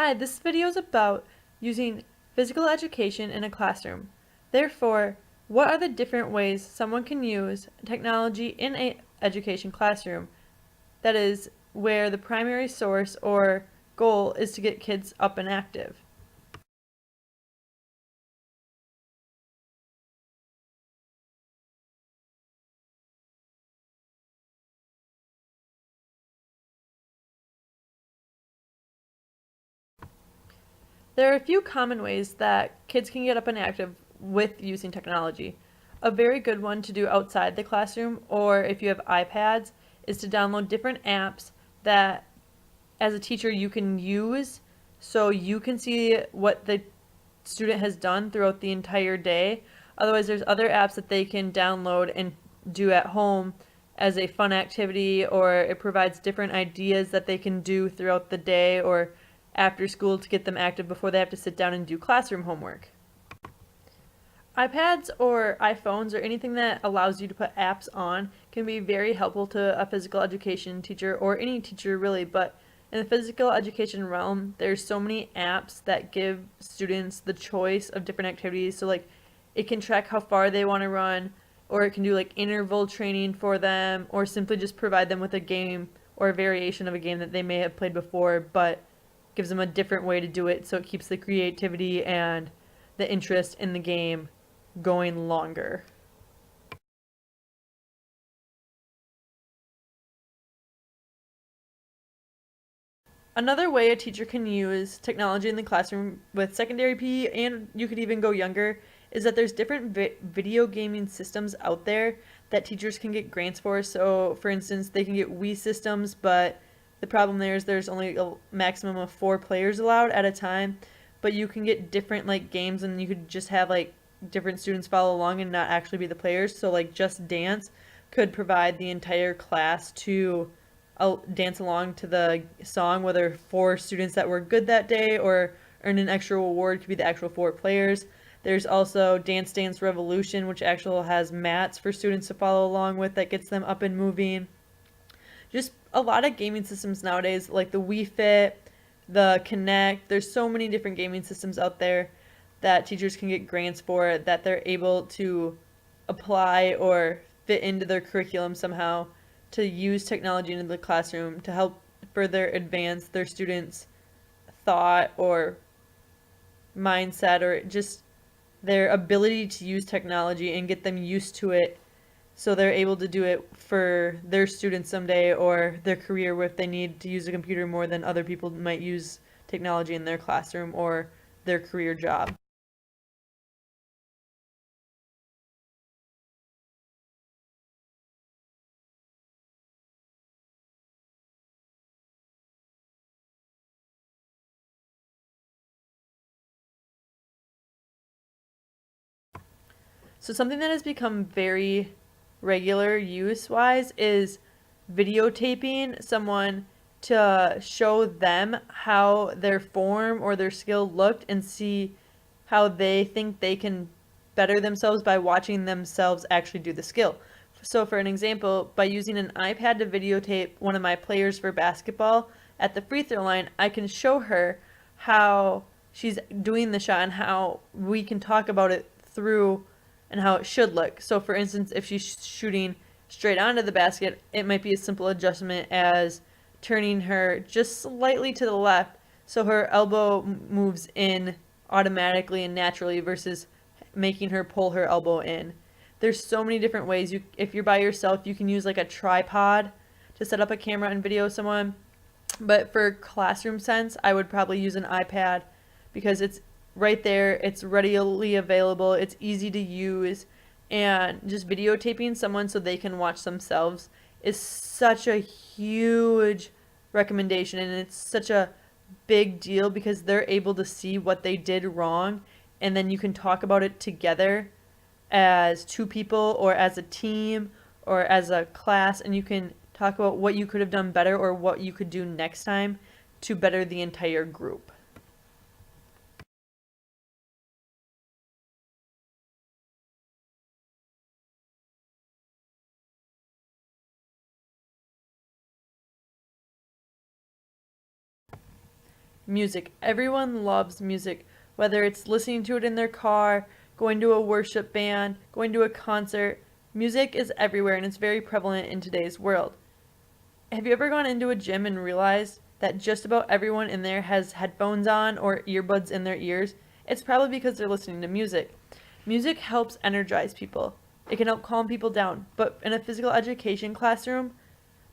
Hi, this video is about using physical education in a classroom. Therefore, what are the different ways someone can use technology in an education classroom? That is, where the primary source or goal is to get kids up and active. There are a few common ways that kids can get up and active with using technology. A very good one to do outside the classroom, or if you have iPads, is to download different apps that as a teacher you can use so you can see what the student has done throughout the entire day. Otherwise, there's other apps that they can download and do at home as a fun activity, or it provides different ideas that they can do throughout the day or after school to get them active before they have to sit down and do classroom homework. iPads or iPhones or anything that allows you to put apps on can be very helpful to a physical education teacher or any teacher really, but in the physical education realm, there's so many apps that give students the choice of different activities. So like it can track how far they want to run, or it can do like interval training for them, or simply just provide them with a game or a variation of a game that they may have played before, but gives them a different way to do it so it keeps the creativity and the interest in the game going longer. Another way a teacher can use technology in the classroom with secondary PE, and you could even go younger, is that there's different video gaming systems out there that teachers can get grants for. So, for instance, they can get Wii systems, but the problem there is there's only a maximum of 4 players allowed at a time. But you can get different like games, and you could just have like different students follow along and not actually be the players. So, like Just Dance could provide the entire class to dance along to the song, whether 4 students that were good that day or earn an extra award could be the actual 4 players. There's also Dance Dance Revolution, which actually has mats for students to follow along with that gets them up and moving. Just a lot of gaming systems nowadays, like the Wii Fit, the Kinect. There's so many different gaming systems out there that teachers can get grants for that they're able to apply or fit into their curriculum somehow to use technology in the classroom to help further advance their students' thought or mindset or just their ability to use technology and get them used to it so they're able to do it for their students someday or their career where if they need to use a computer more than other people might use technology in their classroom or their career job. So something that has become very regular use wise is videotaping someone to show them how their form or their skill looked and see how they think they can better themselves by watching themselves actually do the skill. So for an example, by using an iPad to videotape one of my players for basketball at the free throw line, I can show her how she's doing the shot and how we can talk about it through and how it should look. So for instance, if she's shooting straight onto the basket, it might be a simple adjustment as turning her just slightly to the left so her elbow moves in automatically and naturally versus making her pull her elbow in. There's so many different ways. If you're by yourself, you can use like a tripod to set up a camera and video someone. But for classroom sense, I would probably use an iPad because it's right there, it's readily available, it's easy to use, and just videotaping someone so they can watch themselves is such a huge recommendation, and it's such a big deal because they're able to see what they did wrong, and then you can talk about it together as 2 people or as a team or as a class, and you can talk about what you could have done better or what you could do next time to better the entire group. music. Everyone loves music, whether it's listening to it in their car, going to a worship band, going to a concert. Music is everywhere and it's very prevalent in today's world. Have you ever gone into a gym and realized that just about everyone in there has headphones on or earbuds in their ears? It's probably because they're listening to music. Music helps energize people. It can help calm people down. But in a physical education classroom,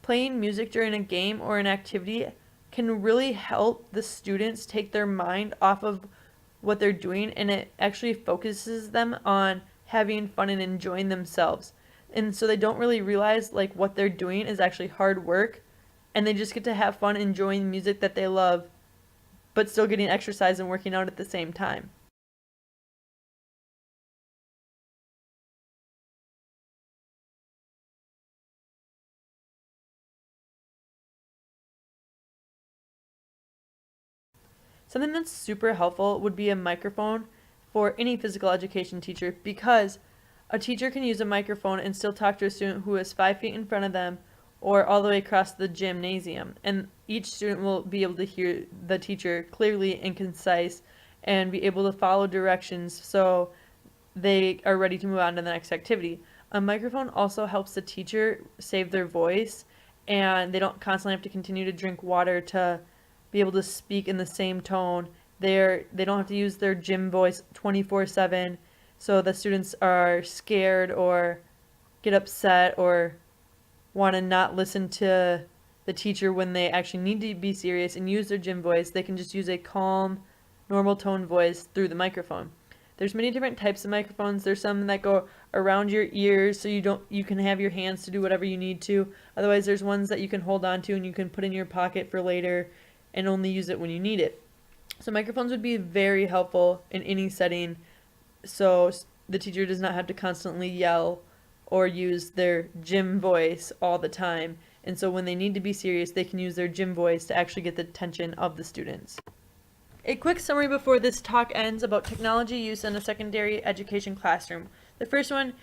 playing music during a game or an activity can really help the students take their mind off of what they're doing, and it actually focuses them on having fun and enjoying themselves. And so they don't really realize like what they're doing is actually hard work, and they just get to have fun enjoying music that they love, but still getting exercise and working out at the same time. Something that's super helpful would be a microphone for any physical education teacher, because a teacher can use a microphone and still talk to a student who is 5 feet in front of them or all the way across the gymnasium. And each student will be able to hear the teacher clearly and concise and be able to follow directions so they are ready to move on to the next activity. A microphone also helps the teacher save their voice, and they don't constantly have to continue to drink water to be able to speak in the same tone. They don't have to use their gym voice 24/7, so the students are scared or get upset or want to not listen to the teacher when they actually need to be serious and use their gym voice. They can just use a calm, normal tone voice through the microphone. There's many different types of microphones. There's some that go around your ears so you can have your hands to do whatever you need to. Otherwise, there's ones that you can hold on to and you can put in your pocket for later and only use it when you need it. So microphones would be very helpful in any setting, so the teacher does not have to constantly yell or use their gym voice all the time. And so when they need to be serious, they can use their gym voice to actually get the attention of the students. A quick summary before this talk ends about technology use in a secondary education classroom. The first one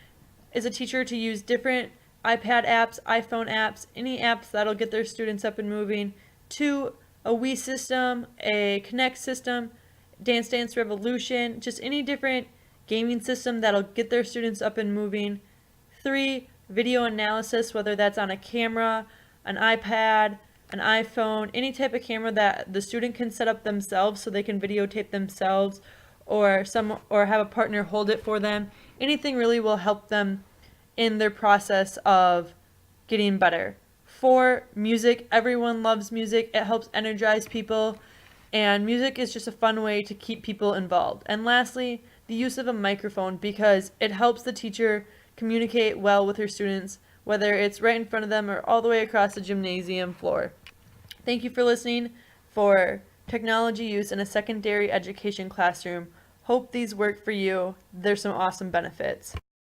is a teacher to use different iPad apps, iPhone apps, any apps that'll get their students up and moving. 2, a Wii system, a Kinect system, Dance Dance Revolution, just any different gaming system that'll get their students up and moving. 3, video analysis, whether that's on a camera, an iPad, an iPhone, any type of camera that the student can set up themselves so they can videotape themselves, or have a partner hold it for them. Anything really will help them in their process of getting better. 4, music. Everyone loves music. It helps energize people, and music is just a fun way to keep people involved. And lastly, the use of a microphone, because it helps the teacher communicate well with her students, whether it's right in front of them or all the way across the gymnasium floor. Thank you for listening for technology use in a secondary education classroom. Hope these work for you. There's some awesome benefits.